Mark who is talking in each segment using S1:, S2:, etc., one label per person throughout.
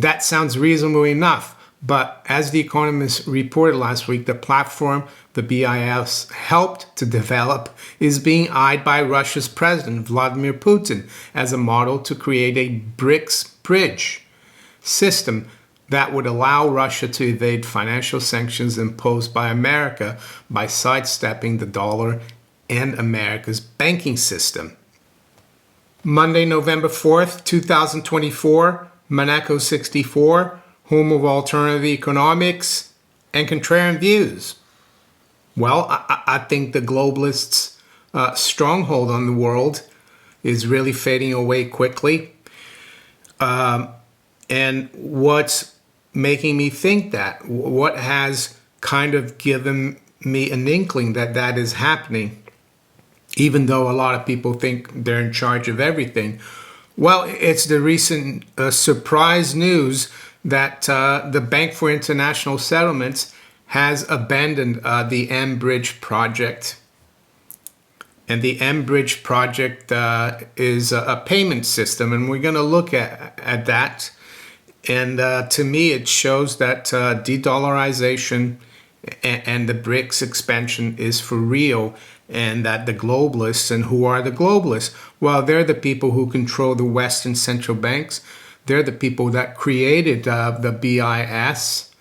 S1: That sounds reasonable enough. But as The Economist reported last week, the platform the BIS helped to develop is being eyed by Russia's president, Vladimir Putin, as a model to create a BRICS bridge system that would allow Russia to evade financial sanctions imposed by America by sidestepping the dollar and America's banking system. Monday, November 4th, 2024, Monaco 64, home of alternative economics and contrarian views. Well, I think the globalists' stronghold on the world is really fading away quickly. And what's making me think that? What has kind of given me an inkling that that is happening, even though a lot of people think they're in charge of everything? Well, it's the recent surprise news that the Bank for International Settlements has abandoned the MBridge project. And the MBridge project is a payment system, and we're going to look at that. And to me, it shows that de-dollarization and the BRICS expansion is for real, and that the globalists, and who are the globalists? Well, they're the people who control the Western central banks. They're the people that created the BIS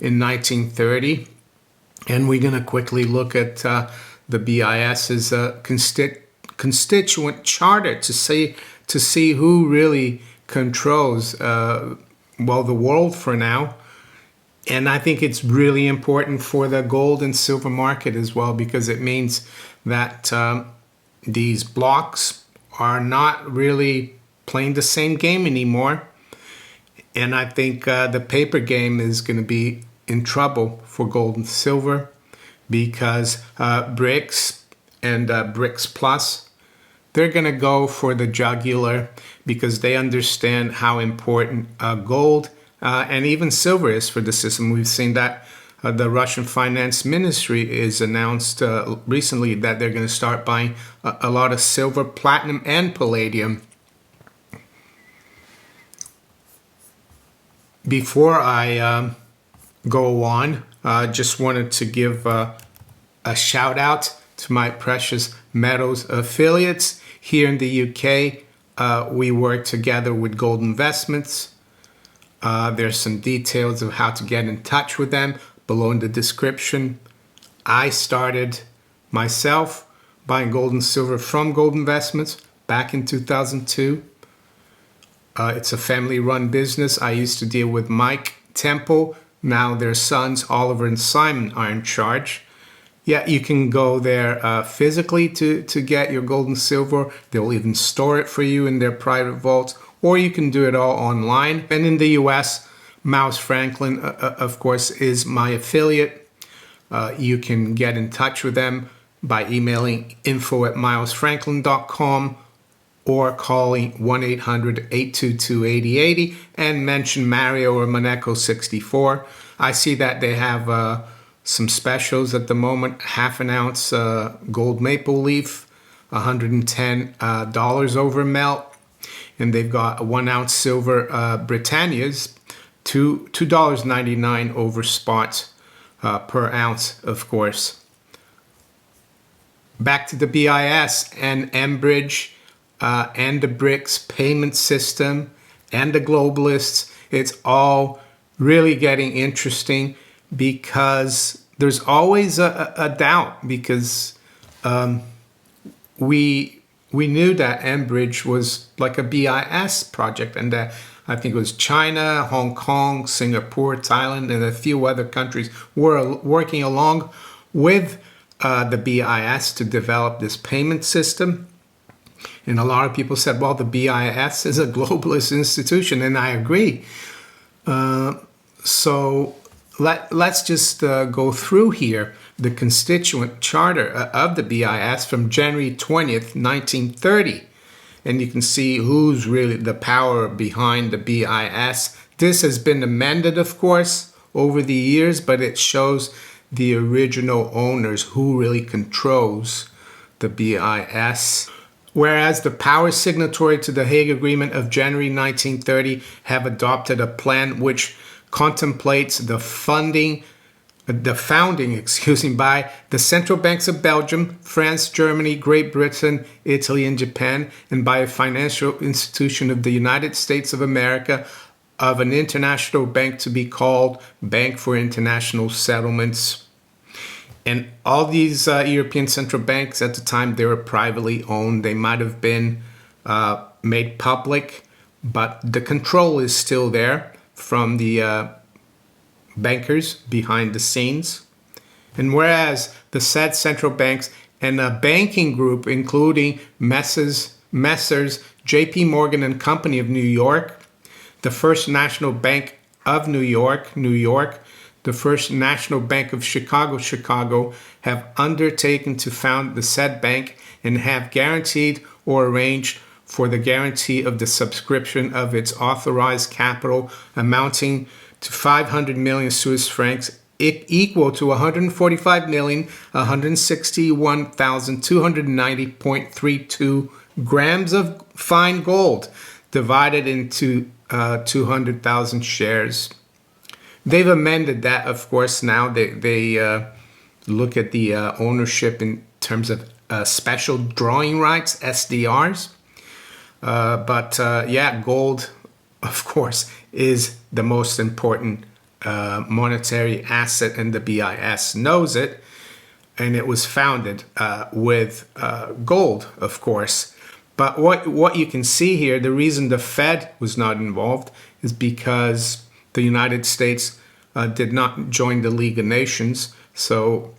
S1: in 1930. And we're going to quickly look at the BIS's constituent charter to see who really controls, the world for now. And I think it's really important for the gold and silver market as well, because it means that these blocks are not really playing the same game anymore. And I think the paper game is going to be in trouble for gold and silver, because BRICS and BRICS Plus, they're going to go for the jugular, because they understand how important gold and even silver is for the system. We've seen that the Russian Finance Ministry is announced recently that they're going to start buying a lot of silver, platinum, and palladium. Before I go on, just wanted to give a shout out to my precious metals affiliates. Here in the UK, we work together with Gold Investments. There's some details of how to get in touch with them below in the description. I started myself buying gold and silver from Gold Investments back in 2002. It's a family-run business. I used to deal with Mike Temple. Now their sons, Oliver and Simon, are in charge. Yeah, you can go there physically to get your gold and silver. They'll even store it for you in their private vaults, or you can do it all online. And in the US, Miles Franklin, of course, is my affiliate. You can get in touch with them by emailing info@milesfranklin.com or calling 1-800-822-8080 and mention Mario or Monaco 64. I see that they have some specials at the moment. Half an ounce gold maple leaf, $110 over melt. And they've got 1 ounce silver Britannias, $2.99 over spot per ounce, of course. Back to the BIS and MBridge and the BRICS payment system and the globalists. It's all really getting interesting, because there's always a doubt, because we knew that MBridge was like a BIS project, and that I think it was China, Hong Kong, Singapore, Thailand, and a few other countries were working along with the BIS to develop this payment system. And a lot of people said, well, the BIS is a globalist institution, and I agree. So let's just go through here the constituent charter of the BIS from January 20th, 1930. And you can see who's really the power behind the BIS. This has been amended, of course, over the years, but it shows the original owners, who really controls the BIS. Whereas the power signatory to the Hague Agreement of January 1930 have adopted a plan which contemplates the founding, by the central banks of Belgium, France, Germany, Great Britain, Italy, and Japan, and by a financial institution of the United States of America, of an international bank to be called Bank for International Settlements. And all these European central banks at the time, they were privately owned. They might have been made public, but the control is still there from the bankers behind the scenes. And whereas the said central banks and a banking group, including Messrs. J.P. Morgan and Company of New York, the First National Bank of New York, the First National Bank of Chicago, have undertaken to found the said bank and have guaranteed or arranged for the guarantee of the subscription of its authorized capital amounting to 500 million Swiss francs, equal to 145,161,290.32 grams of fine gold, divided into 200,000 shares. They've amended that, of course. Now they look at the ownership in terms of special drawing rights, SDRs. But gold, of course, is the most important monetary asset, and the BIS knows it. And it was founded with gold, of course. But what you can see here, the reason the Fed was not involved is because the United States did not join the League of Nations. So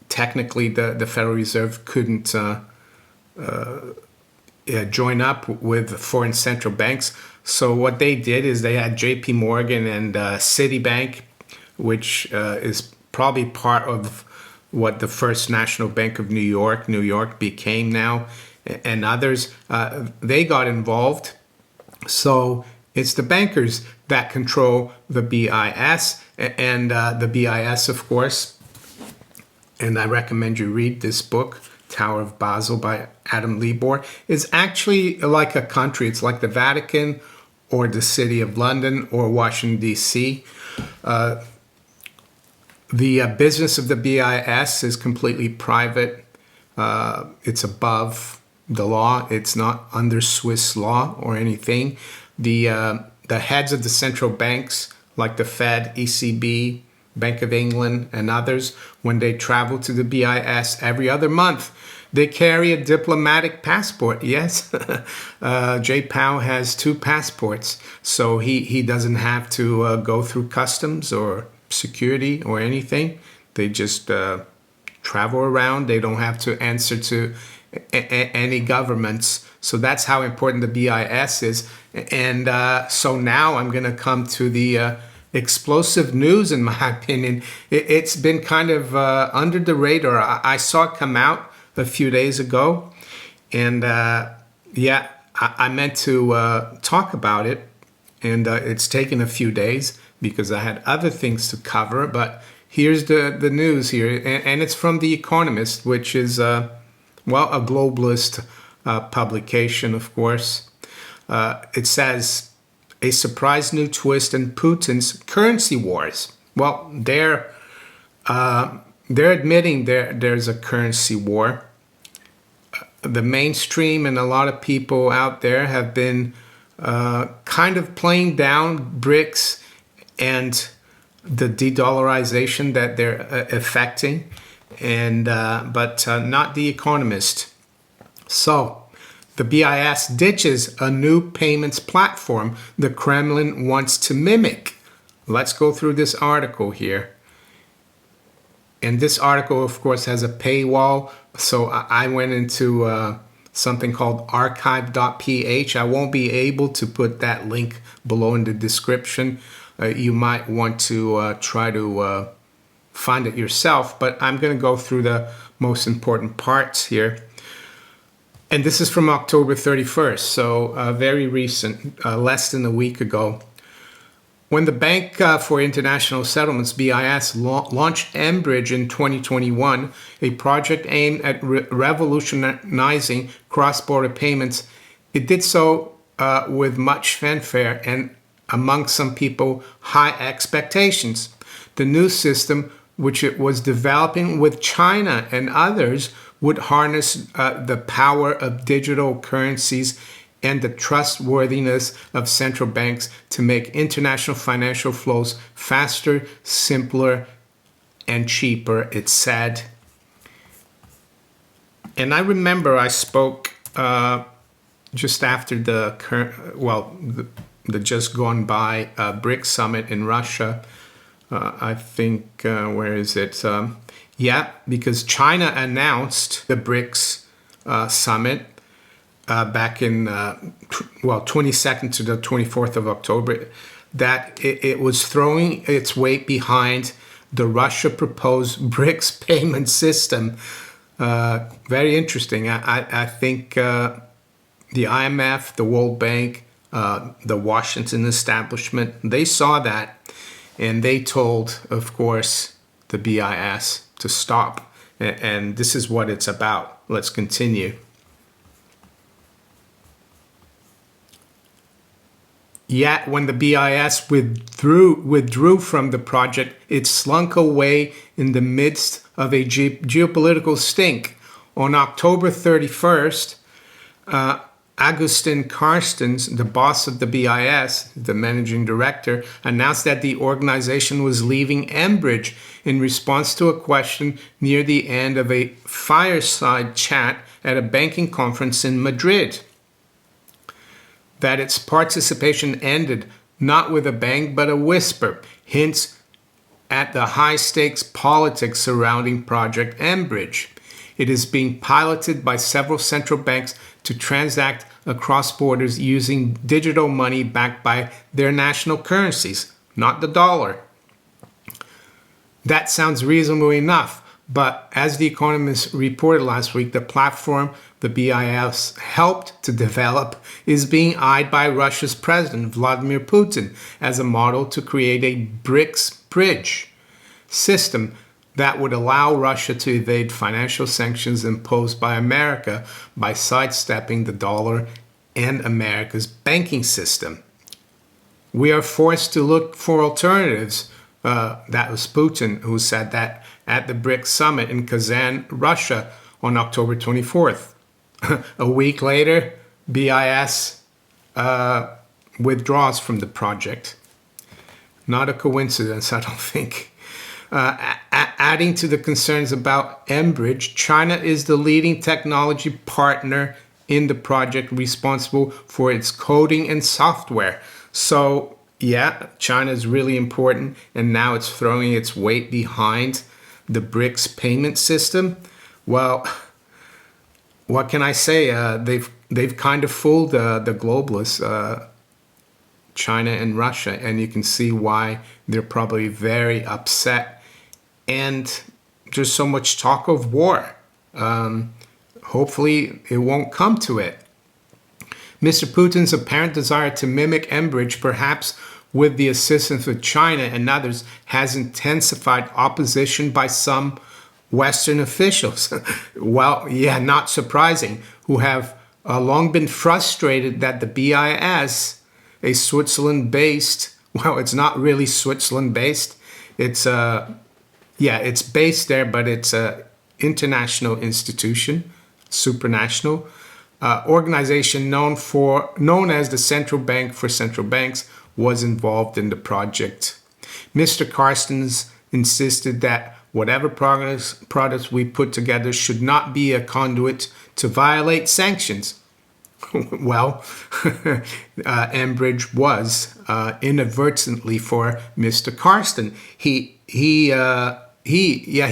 S1: technically the Federal Reserve couldn't join up with foreign central banks. So what they did is they had J.P. Morgan and Citibank, which is probably part of what the First National Bank of New York became now, and others. They got involved. So it's the bankers that control the BIS, and the BIS, of course. And I recommend you read this book, Tower of Basel by Adam Libor. Is actually like a country. It's like the Vatican or the City of London or Washington, D.C. The business of the BIS is completely private. It's above the law. It's not under Swiss law or anything. The heads of the central banks, like the Fed, ECB, Bank of England, and others, when they travel to the BIS every other month, they carry a diplomatic passport. Yes, Jay Powell has 2 passports, so he doesn't have to go through customs or security or anything. They just travel around. They don't have to answer to any governments. So that's how important the BIS is. And so now I'm going to come to the explosive news, in my opinion. It's been kind of under the radar. I saw it come out a few days ago. And I meant to talk about it. And it's taken a few days because I had other things to cover. But here's the news here. And it's from The Economist, which is, a globalist publication, of course. It says, a surprise new twist in Putin's currency wars. Well, they're admitting there's a currency war. The mainstream and a lot of people out there have been kind of playing down BRICS and the de-dollarization that they're effecting, and but not The Economist. So the BIS ditches a new payments platform the Kremlin wants to mimic. Let's go through this article here. And this article, of course, has a paywall. So I went into something called archive.ph. I won't be able to put that link below in the description. You might want to try to find it yourself, but I'm going to go through the most important parts here. And this is from October 31st, so very recent, less than a week ago. When the Bank for International Settlements, BIS, launched MBridge in 2021, a project aimed at revolutionizing cross-border payments, it did so with much fanfare and, among some people, high expectations. The new system, which it was developing with China and others, would harness the power of digital currencies and the trustworthiness of central banks to make international financial flows faster, simpler, and cheaper, it said. And I remember I spoke just after the just gone by BRICS summit in Russia. I think, where is it? Because China announced the BRICS summit back in 22nd to the 24th of October, that it was throwing its weight behind the Russia proposed BRICS payment system. Very interesting. I think the IMF, the World Bank, the Washington establishment, they saw that, and they told, of course, the BIS to stop. And this is what it's about. Let's continue. Yet, when the BIS withdrew from the project, it slunk away in the midst of a geopolitical stink. On October 31st, Agustin Carstens, the boss of the BIS, the managing director, announced that the organization was leaving MBridge in response to a question near the end of a fireside chat at a banking conference in Madrid. That its participation ended not with a bang but a whisper, hints at the high-stakes politics surrounding Project MBridge. It is being piloted by several central banks to transact across borders using digital money backed by their national currencies, not the dollar. That sounds reasonable enough, but as The Economist reported last week, the platform the BIS helped to develop is being eyed by Russia's President Vladimir Putin as a model to create a BRICS bridge system that would allow Russia to evade financial sanctions imposed by America by sidestepping the dollar and America's banking system. We are forced to look for alternatives. That was Putin who said that at the BRICS summit in Kazan, Russia on October 24th. A week later, BIS withdraws from the project. Not a coincidence, I don't think. Adding to the concerns about MBridge, China is the leading technology partner in the project, responsible for its coding and software. So, yeah, China is really important, and now it's throwing its weight behind the BRICS payment system. Well, what can I say? They've kind of fooled the globalists, China and Russia, and you can see why they're probably very upset. And there's so much talk of war. Hopefully it won't come to it. Mr. Putin's apparent desire to mimic MBridge, perhaps with the assistance of China and others, has intensified opposition by some Western officials. Well, yeah, not surprising, who have long been frustrated that the BIS, a Switzerland-based, well, it's not really Switzerland-based. It's it's based there, but it's a international institution, supranational organization known as the Central Bank for Central Banks, was involved in the project. Mr. Carstens insisted that whatever products we put together should not be a conduit to violate sanctions. Well, MBridge was inadvertently for Mr. Carstens. He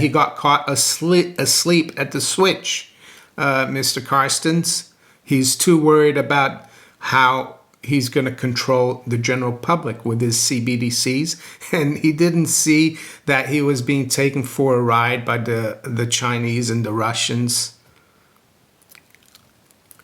S1: got caught asleep at the switch. Mr. Carstens, he's too worried about how he's going to control the general public with his CBDCs, and he didn't see that he was being taken for a ride by the Chinese and the Russians.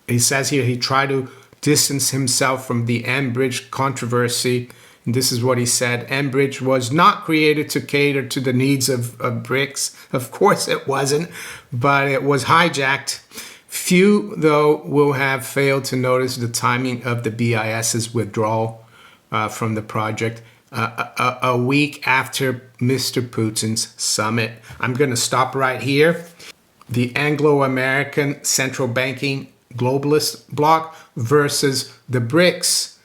S1: He says here he tried to distance himself from the MBridge controversy, This is what he said. MBridge was not created to cater to the needs of BRICS. Of course it wasn't, but it was hijacked. Few, though, will have failed to notice the timing of the BIS's withdrawal from the project a week after Mr. Putin's summit. I'm going to stop right here. The Anglo-American central banking globalist bloc versus the BRICS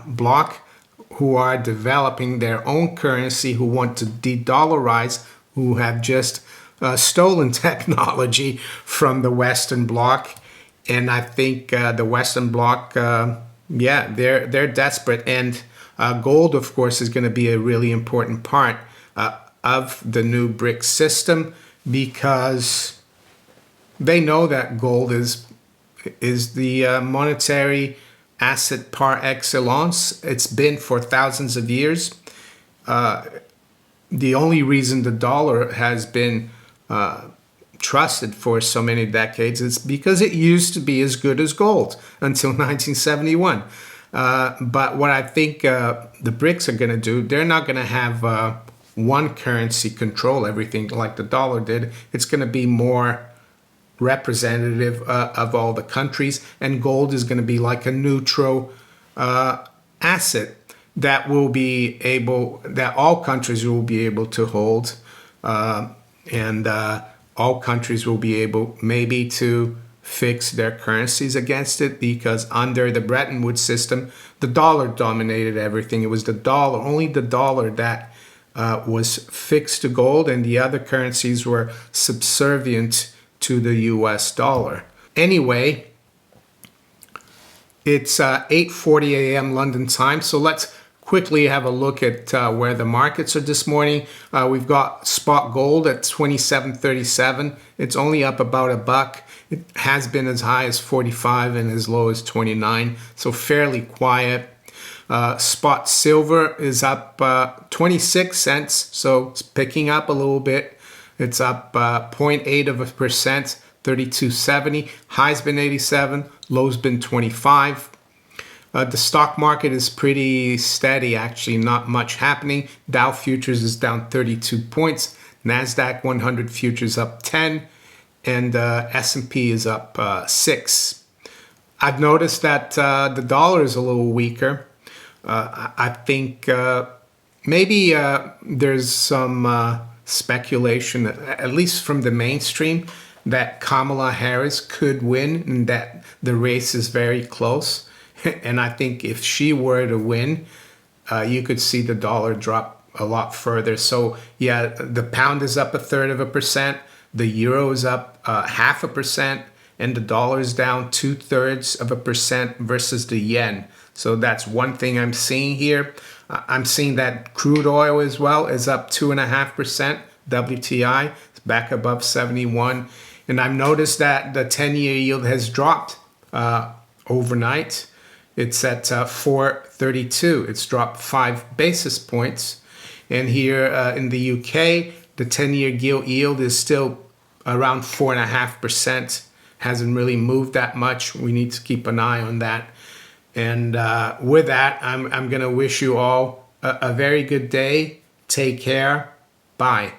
S1: bloc, who are developing their own currency, who want to de-dollarize, who have just stolen technology from the Western Bloc. And I think the Western Bloc, they're desperate. And gold, of course, is going to be a really important part of the new BRICS system, because they know that gold is the monetary asset par excellence. It's been for thousands of years. The only reason the dollar has been trusted for so many decades is because it used to be as good as gold until 1971. But what I think the BRICS are going to do, they're not going to have one currency control everything like the dollar did. It's going to be more representative of all the countries, and gold is going to be like a neutral asset that all countries will be able to hold, and all countries will be able maybe to fix their currencies against it, because under the Bretton Woods system, the dollar dominated everything. It was the dollar, only the dollar, that was fixed to gold, and the other currencies were subservient to the US dollar. Anyway, it's 8:40 a.m. London time, so let's quickly have a look at where the markets are this morning. We've got spot gold at 27.37. It's only up about $1. It has been as high as 45 and as low as 29, so fairly quiet. Spot silver is up 26 cents, so it's picking up a little bit. It's up 0.8%, 32.70. High's been 87, low's been 25. The stock market is pretty steady, actually, not much happening. Dow futures is down 32 points. NASDAQ 100 futures up 10, and S&P is up 6. I've noticed that the dollar is a little weaker. I think maybe there's some speculation, at least from the mainstream, that Kamala Harris could win and that the race is very close. And I think if she were to win, you could see the dollar drop a lot further. So yeah, the pound is up 1/3%, the euro is up 0.5%, and the dollar is down 2/3% versus the yen. So that's one thing I'm seeing here. I'm seeing that crude oil as well is up 2.5%. WTI is back above 71. And I've noticed that the 10-year yield has dropped overnight. It's at 4.32. It's dropped 5 basis points. And here in the UK, the 10-year gilt yield is still around 4.5%. Hasn't really moved that much. We need to keep an eye on that. And with that, I'm going to wish you all a very good day. Take care. Bye.